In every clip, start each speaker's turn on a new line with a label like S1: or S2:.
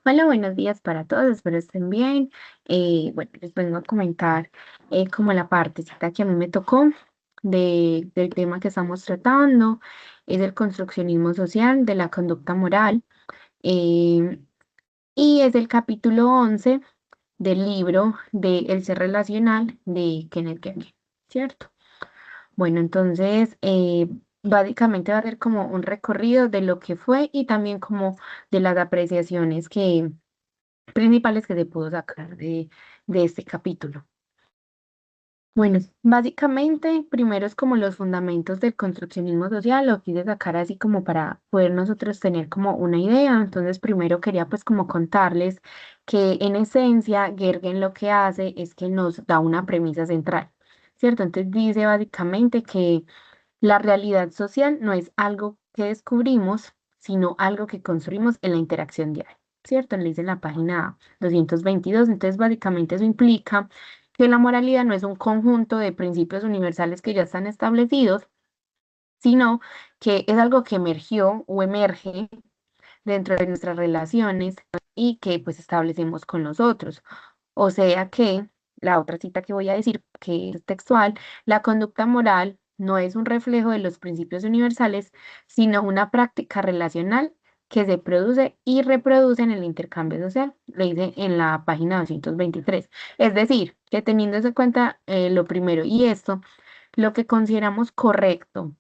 S1: Hola, buenos días para todos, espero estén bien. Bueno, les vengo a comentar como la partecita que a mí me tocó del tema que estamos tratando, es el construccionismo social de la conducta moral, eh, y es el capítulo 11 del libro de El ser relacional de Kenneth Gagin, ¿cierto? Bueno, entonces, básicamente va a ser como un recorrido de lo que fue y también como de las apreciaciones que principales que se pudo sacar de este capítulo. Bueno, básicamente, primero es como los fundamentos del construccionismo social, lo quise sacar así como para poder nosotros tener como una idea. Entonces, primero quería pues como contarles que en esencia Gergen lo que hace es que nos da una premisa central, ¿cierto? Entonces dice básicamente que la realidad social no es algo que descubrimos, sino algo que construimos en la interacción diaria, ¿cierto? Le dice en la página 222. Entonces, básicamente eso implica que la moralidad no es un conjunto de principios universales que ya están establecidos, sino que es algo que emergió o emerge dentro de nuestras relaciones y que pues establecemos con los otros. O sea que la otra cita que voy a decir, que es textual, la conducta moral no es un reflejo de los principios universales, sino una práctica relacional que se produce y reproduce en el intercambio social, le dice en la página 223. Es decir, que teniendo en cuenta lo primero y esto, lo que consideramos correcto,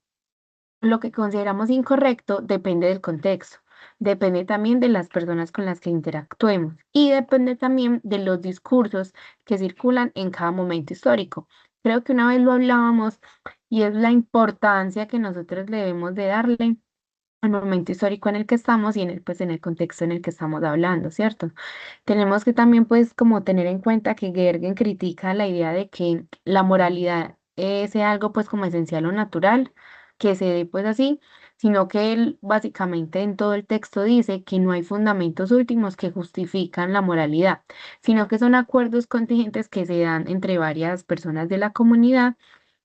S1: lo que consideramos incorrecto depende del contexto, depende también de las personas con las que interactuemos y depende también de los discursos que circulan en cada momento histórico. Creo que una vez lo hablábamos y es la importancia que nosotros debemos de darle al momento histórico en el que estamos y en el, pues, en el contexto en el que estamos hablando, ¿cierto? Tenemos que también, pues, como tener en cuenta que Gergen critica la idea de que la moralidad sea algo, pues, como esencial o natural, que se dé, pues, así, sino que él básicamente en todo el texto dice que no hay fundamentos últimos que justifican la moralidad, sino que son acuerdos contingentes que se dan entre varias personas de la comunidad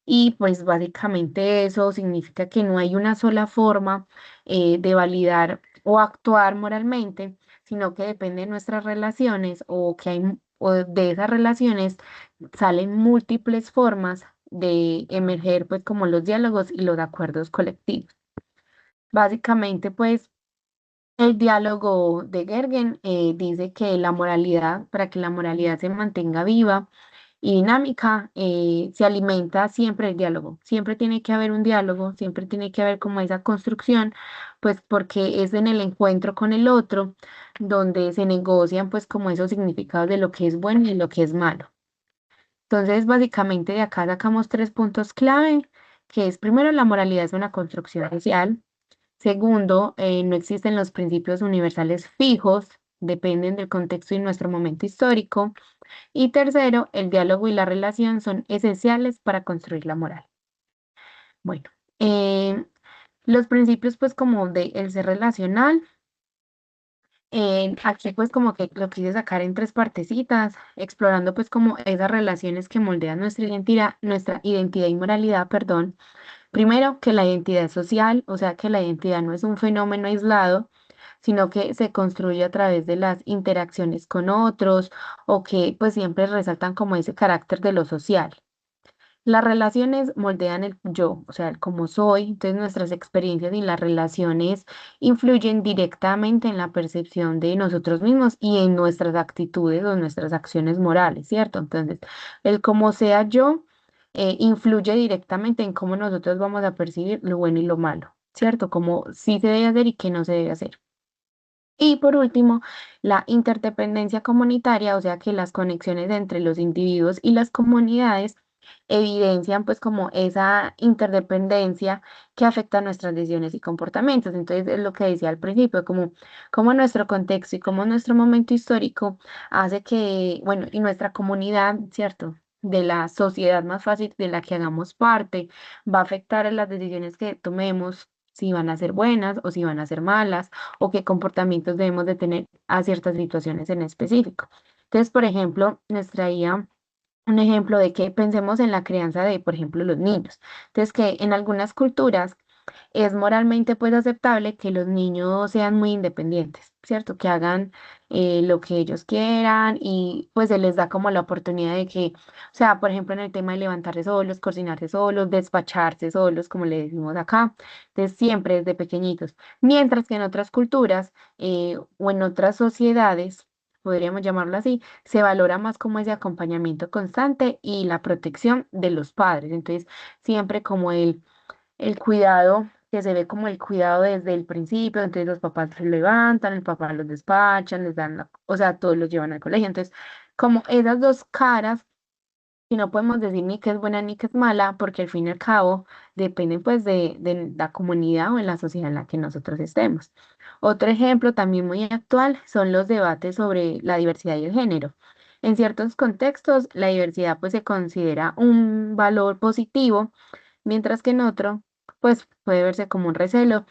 S1: y pues básicamente eso significa que no hay una sola forma de validar o actuar moralmente, sino que depende de nuestras relaciones o que o de esas relaciones salen múltiples formas de emerger pues como los diálogos y los acuerdos colectivos. Básicamente pues el diálogo de Gergen dice que la moralidad, para que la moralidad se mantenga viva, y dinámica, se alimenta siempre el diálogo. Siempre tiene que haber un diálogo, siempre tiene que haber como esa construcción, pues porque es en el encuentro con el otro donde se negocian pues como esos significados de lo que es bueno y lo que es malo. Entonces, básicamente de acá sacamos tres puntos clave, que es primero, la moralidad es una construcción social. Segundo, no existen los principios universales fijos, dependen del contexto y nuestro momento histórico. Y tercero, el diálogo y la relación son esenciales para construir la moral. Bueno, eh, los principios pues como de el ser relacional, aquí pues como que lo quise sacar en tres partecitas, explorando pues como esas relaciones que moldean nuestra identidad y moralidad, perdón. Primero, que la identidad es social, o sea que la identidad no es un fenómeno aislado, sino que se construye a través de las interacciones con otros o que pues siempre resaltan como ese carácter de lo social. Las relaciones moldean el yo, o sea, el cómo soy, entonces nuestras experiencias y las relaciones influyen directamente en la percepción de nosotros mismos y en nuestras actitudes o nuestras acciones morales, ¿cierto? Entonces, el cómo sea yo influye directamente en cómo nosotros vamos a percibir lo bueno y lo malo, ¿cierto? Como sí se debe hacer y qué no se debe hacer. Y por último, la interdependencia comunitaria, o sea que las conexiones entre los individuos y las comunidades evidencian pues como esa interdependencia que afecta nuestras decisiones y comportamientos. Entonces es lo que decía al principio, como nuestro contexto y como nuestro momento histórico hace que, bueno, y nuestra comunidad, ¿cierto? De la sociedad más fácil de la que hagamos parte, va a afectar a las decisiones que tomemos, si van a ser buenas o si van a ser malas o qué comportamientos debemos de tener a ciertas situaciones en específico. Entonces, por ejemplo, les traía un ejemplo de que pensemos en la crianza de, por ejemplo, los niños. Entonces, que en algunas culturas es moralmente pues aceptable que los niños sean muy independientes, ¿cierto? Que hagan lo que ellos quieran y pues se les da como la oportunidad de que, o sea, por ejemplo, en el tema de levantarse solos, cocinarse solos, despacharse solos, como le decimos acá, desde siempre desde pequeñitos. Mientras que en otras culturas o en otras sociedades, podríamos llamarlo así, se valora más como ese acompañamiento constante y la protección de los padres. Entonces, siempre como el cuidado, que se ve como el cuidado desde el principio, entonces los papás se levantan, el papá los despachan, les dan o sea, todos los llevan al colegio. Entonces, como esas dos caras, y no podemos decir ni que es buena ni que es mala, porque al fin y al cabo dependen pues de la comunidad o en la sociedad en la que nosotros estemos. Otro ejemplo también muy actual son los debates sobre la diversidad y el género. En ciertos contextos, la diversidad pues se considera un valor positivo, mientras que en otro pues puede verse como un recelo.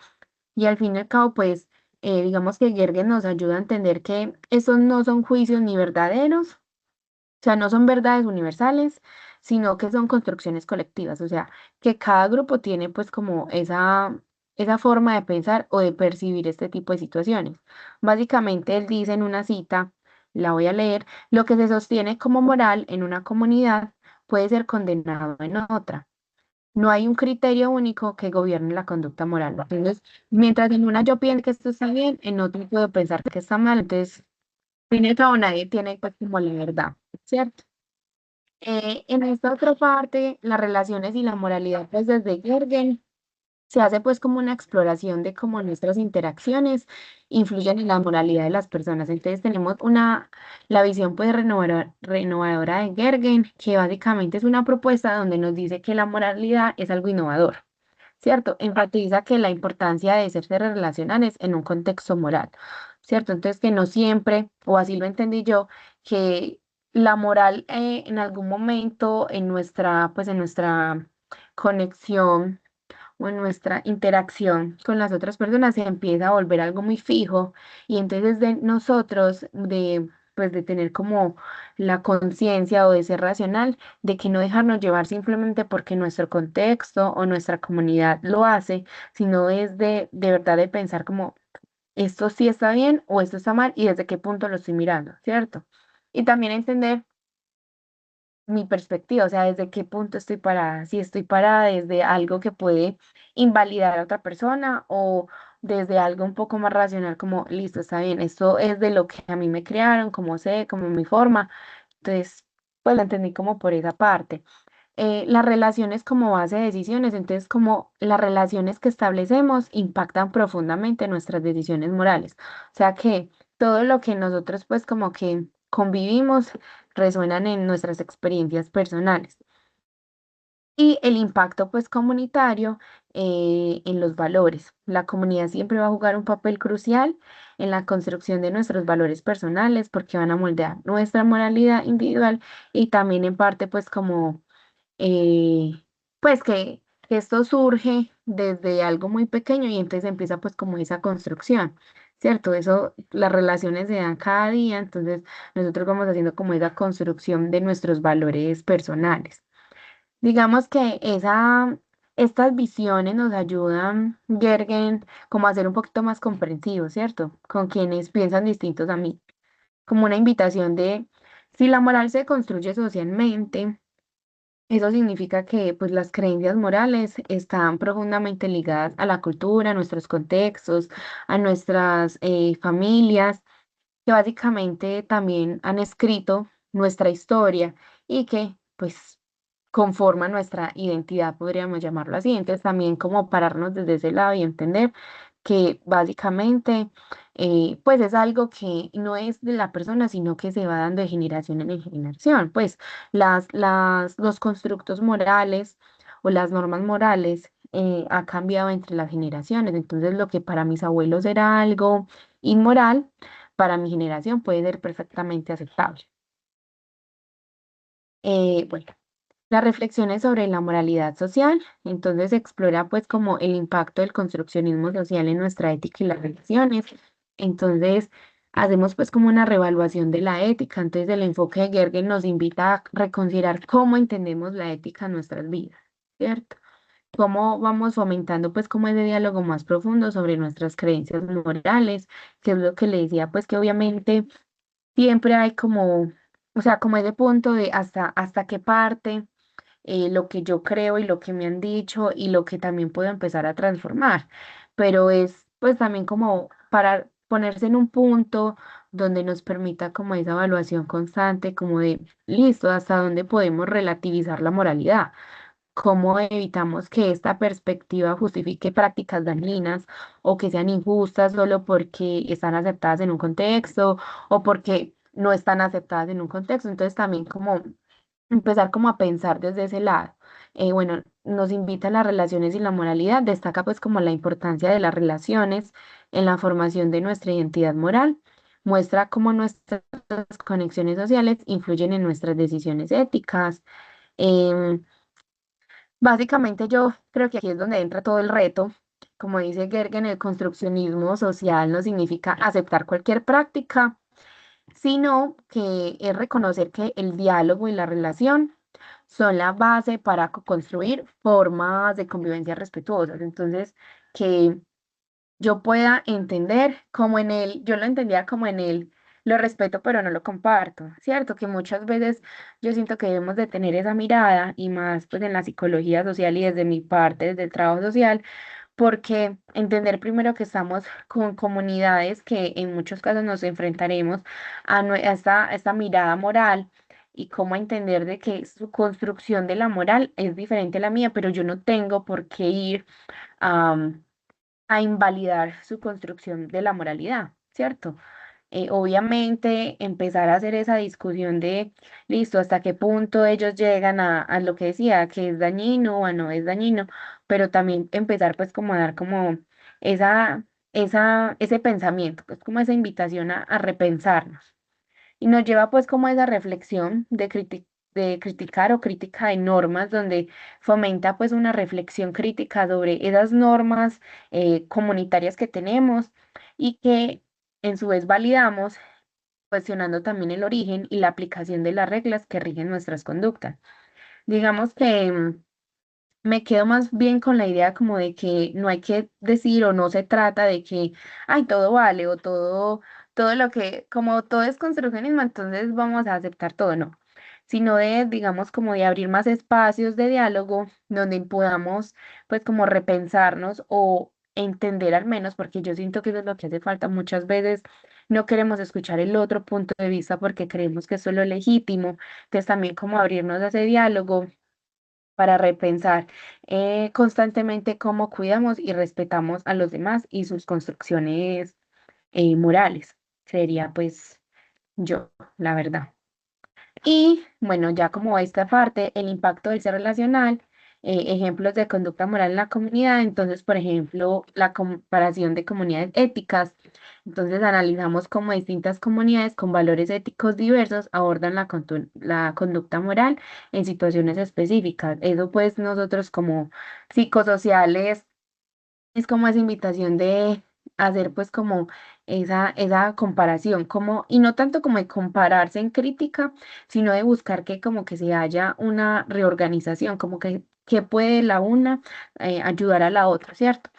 S1: Y al fin y al cabo pues digamos que Gergen nos ayuda a entender que esos no son juicios ni verdaderos, o sea, no son verdades universales, sino que son construcciones colectivas, o sea, que cada grupo tiene pues como esa forma de pensar o de percibir este tipo de situaciones. Básicamente él dice en una cita, la voy a leer, lo que se sostiene como moral en una comunidad puede ser condenado en otra. No hay un criterio único que gobierne la conducta moral. Entonces, mientras en una yo pienso que esto está bien, en otra puedo pensar que está mal. Entonces, al fin y al cabo, nadie tiene pues como la verdad, ¿cierto? En esta otra parte, las relaciones y la moralidad, pues desde Gergen, se hace pues como una exploración de cómo nuestras interacciones influyen en la moralidad de las personas. Entonces tenemos la visión pues renovadora de Gergen, que básicamente es una propuesta donde nos dice que la moralidad es algo innovador. ¿Cierto? Enfatiza que la importancia de ser relacionales en un contexto moral, ¿cierto? Entonces que no siempre, o así lo entendí yo, que la moral en algún momento pues en nuestra conexión o en nuestra interacción con las otras personas se empieza a volver algo muy fijo y entonces de nosotros, pues de tener como la conciencia o de ser racional, de que no dejarnos llevar simplemente porque nuestro contexto o nuestra comunidad lo hace, sino es de verdad de pensar como esto sí está bien o esto está mal y desde qué punto lo estoy mirando, ¿cierto? Y también entender mi perspectiva, o sea, desde qué punto estoy parada, si estoy parada desde algo que puede invalidar a otra persona o desde algo un poco más racional como, listo, está bien, esto es de lo que a mí me crearon, como sé, como mi forma, entonces, pues lo entendí como por esa parte. Las relaciones como base de decisiones, entonces como las relaciones que establecemos impactan profundamente nuestras decisiones morales, o sea que todo lo que nosotros pues como que convivimos resuenan en nuestras experiencias personales. Y el impacto pues comunitario en los valores. La comunidad siempre va a jugar un papel crucial en la construcción de nuestros valores personales porque van a moldear nuestra moralidad individual y también en parte pues como eh, pues que esto surge desde algo muy pequeño y entonces empieza pues como esa construcción, ¿cierto? Eso, las relaciones se dan cada día, entonces nosotros vamos haciendo como esa construcción de nuestros valores personales. Digamos que estas visiones nos ayudan, Gergen, como a ser un poquito más comprensivos, ¿cierto? Con quienes piensan distintos a mí, como una invitación de, si la moral se construye socialmente, eso significa que pues las creencias morales están profundamente ligadas a la cultura, a nuestros contextos, a nuestras familias, que básicamente también han escrito nuestra historia y que pues conforman nuestra identidad, podríamos llamarlo así. Entonces también como pararnos desde ese lado y entender que básicamente pues es algo que no es de la persona, sino que se va dando de generación en generación. Pues los constructos morales o las normas morales ha cambiado entre las generaciones. Entonces lo que para mis abuelos era algo inmoral, para mi generación puede ser perfectamente aceptable. Bueno, las reflexiones sobre la moralidad social, entonces explora pues como el impacto del construccionismo social en nuestra ética y las relaciones. Entonces hacemos pues como una reevaluación de la ética. Entonces el enfoque de Gergen nos invita a reconsiderar cómo entendemos la ética en nuestras vidas, ¿cierto? cómo vamos fomentando pues como ese diálogo más profundo sobre nuestras creencias morales, que es lo que le decía, pues que obviamente siempre hay como, o sea, como ese punto de hasta qué parte lo que yo creo y lo que me han dicho y lo que también puedo empezar a transformar. Pero es pues también como para ponerse en un punto donde nos permita como esa evaluación constante, como de, listo, hasta dónde podemos relativizar la moralidad. ¿Cómo evitamos que esta perspectiva justifique prácticas dañinas o que sean injustas solo porque están aceptadas en un contexto o porque no están aceptadas en un contexto? Entonces también como empezar como a pensar desde ese lado. Bueno, nos invita a las relaciones y la moralidad, destaca pues como la importancia de las relaciones en la formación de nuestra identidad moral, muestra cómo nuestras conexiones sociales influyen en nuestras decisiones éticas. Em, Básicamente yo creo que aquí es donde entra todo el reto. Como dice Gergen, el construccionismo social no significa aceptar cualquier práctica, sino que es reconocer que el diálogo y la relación son la base para construir formas de convivencia respetuosas. Entonces, que yo pueda entender como en él, yo lo entendía como en él, lo respeto pero no lo comparto, ¿cierto? Que muchas veces yo siento que debemos de tener esa mirada y más pues en la psicología social y desde mi parte, desde el trabajo social, porque entender primero que estamos con comunidades que en muchos casos nos enfrentaremos a esta mirada moral y cómo entender de que su construcción de la moral es diferente a la mía, pero yo no tengo por qué ir a invalidar su construcción de la moralidad, ¿cierto? Obviamente empezar a hacer esa discusión de, listo, hasta qué punto ellos llegan a lo que decía, que es dañino o no es dañino, pero también empezar pues como a dar como esa, ese pensamiento, pues como esa invitación a repensarnos. Y nos lleva pues como a esa reflexión de criticar o crítica de normas, donde fomenta pues una reflexión crítica sobre esas normas comunitarias que tenemos y que en su vez validamos, cuestionando también el origen y la aplicación de las reglas que rigen nuestras conductas. Digamos que me quedo más bien con la idea como de que no hay que decir o no se trata de que, ay, todo vale o todo lo que, como todo es construccionismo, entonces vamos a aceptar todo, no, sino de, digamos, como de abrir más espacios de diálogo donde podamos, pues, como repensarnos o entender al menos, porque yo siento que eso es lo que hace falta muchas veces. No queremos escuchar el otro punto de vista porque creemos que eso es lo legítimo. Entonces también como abrirnos a ese diálogo para repensar constantemente cómo cuidamos y respetamos a los demás y sus construcciones morales. Sería pues yo, la verdad. Y bueno, ya como esta parte, el impacto del ser relacional, ejemplos de conducta moral en la comunidad, entonces, por ejemplo, la comparación de comunidades éticas. Entonces, analizamos cómo distintas comunidades con valores éticos diversos abordan la conducta moral en situaciones específicas. Eso pues nosotros como psicosociales es como esa invitación de hacer pues como esa comparación, como, y no tanto como de compararse en crítica, sino de buscar que como que se haya una reorganización, como que puede la una ayudar a la otra, ¿cierto?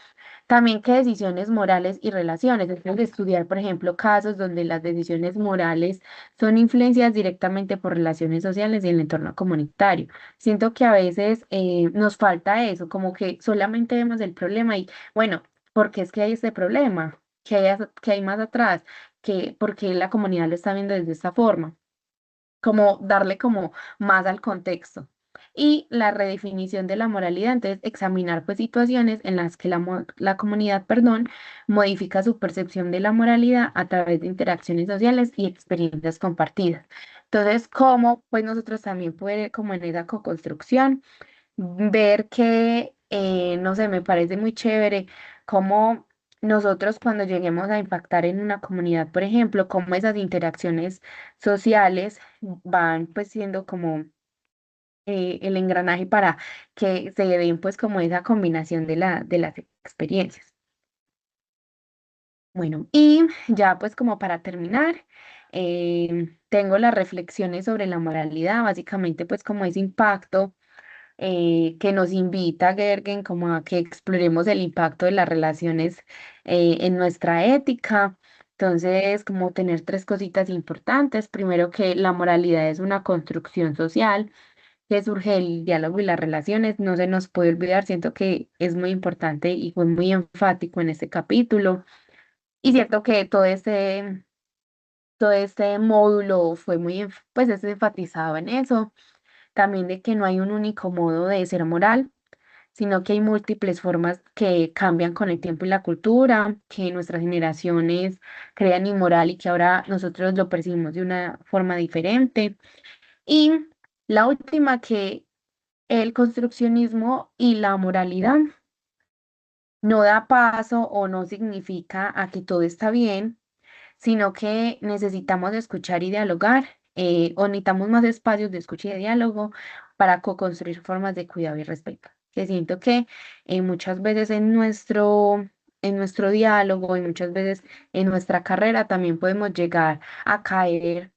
S1: También qué decisiones morales y relaciones, es decir, estudiar, por ejemplo, casos donde las decisiones morales son influenciadas directamente por relaciones sociales y el entorno comunitario. Siento que a veces nos falta eso, como que solamente vemos el problema y, bueno, ¿por qué es que hay este problema? ¿Qué hay más atrás? ¿Por qué la comunidad lo está viendo desde esta forma? Como darle como más al contexto. Y la redefinición de la moralidad, entonces examinar pues situaciones en las que la comunidad, perdón, modifica su percepción de la moralidad a través de interacciones sociales y experiencias compartidas. Entonces, cómo pues nosotros también poder como en esa co-construcción ver que, no sé, me parece muy chévere cómo nosotros cuando lleguemos a impactar en una comunidad, por ejemplo, cómo esas interacciones sociales van pues siendo como el engranaje para que se den pues como esa combinación de las experiencias. Bueno, y ya pues como para terminar, tengo las reflexiones sobre la moralidad, básicamente pues como ese impacto que nos invita, Gergen, como a que exploremos el impacto de las relaciones en nuestra ética. Entonces, como tener tres cositas importantes. Primero, que la moralidad es una construcción social, que surge el diálogo y las relaciones. No se nos puede olvidar, siento que es muy importante y fue muy enfático en este capítulo. Y cierto que todo este módulo fue muy, pues es enfatizado en eso. También de que no hay un único modo de ser moral, sino que hay múltiples formas que cambian con el tiempo y la cultura, que nuestras generaciones crean inmoral y que ahora nosotros lo percibimos de una forma diferente. Y la última, que el construccionismo y la moralidad no da paso o no significa a que todo está bien, sino que necesitamos escuchar y dialogar, o necesitamos más espacios de escucha y de diálogo para co-construir formas de cuidado y respeto. Que siento que muchas veces en nuestro diálogo y muchas veces en nuestra carrera también podemos llegar a caer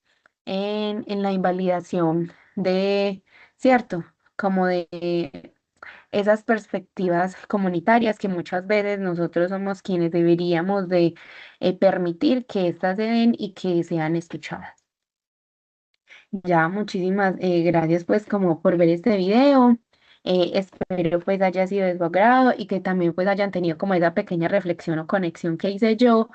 S1: en la invalidación de, ¿cierto? Como de esas perspectivas comunitarias que muchas veces nosotros somos quienes deberíamos de permitir que éstas se den y que sean escuchadas. Ya, muchísimas gracias pues como por ver este video. Espero pues haya sido de su agrado y que también pues hayan tenido como esa pequeña reflexión o conexión que hice yo,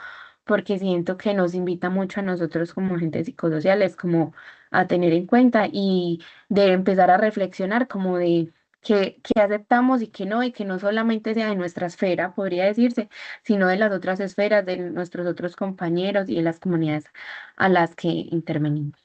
S1: porque siento que nos invita mucho a nosotros como agentes psicosociales como a tener en cuenta y de empezar a reflexionar como de que aceptamos y que no solamente sea de nuestra esfera, podría decirse, sino de las otras esferas, de nuestros otros compañeros y de las comunidades a las que intervenimos.